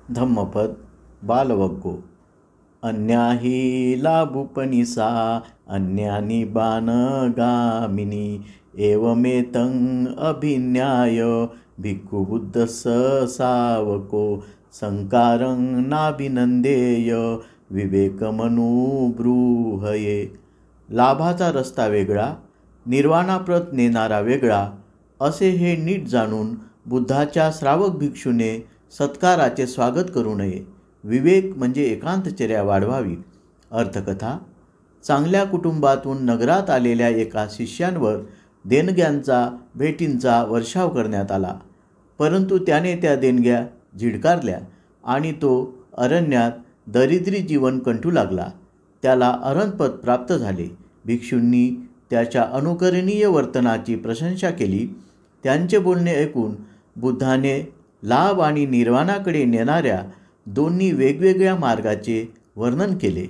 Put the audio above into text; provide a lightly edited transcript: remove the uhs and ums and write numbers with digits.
धम्मपद बालवग्गो। अन्याही लाभुपनिसा अन्यानी बाणगामिनी एवमेतं अभिन्याय भिक्खुबुद्धस्स सावको संकारं नाभिनंदेय विवेकमनुब्रूहये। लाभाचा रस्ता वेगळा, निर्वाणाप्रत नेणारा वेगळा, असे हे नीट जाणून बुद्धाच्या श्रावक भिक्षूने सत्काराचे स्वागत करू नये। विवेक म्हणजे एकांतचर्या वाढवावी। अर्थकथा: चांगल्या कुटुंबातून नगरात आलेल्या एका शिष्यांवर देणग्यांचा भेटींचा वर्षाव करण्यात आला, परंतु त्याने त्या देणग्या झिडकारल्या आणि तो अरण्यात दरिद्री जीवन कंठू लागला। त्याला अरहंतपद प्राप्त झाले। भिक्षूंनी त्याच्या अनुकरणीय वर्तनाची प्रशंसा केली। त्यांचे बोलणे ऐकून बुद्धाने लाभ आणि निर्वाणाकडे नेणाऱ्या दोन्ही वेगवेगळ्या मार्गाचे वर्णन केले।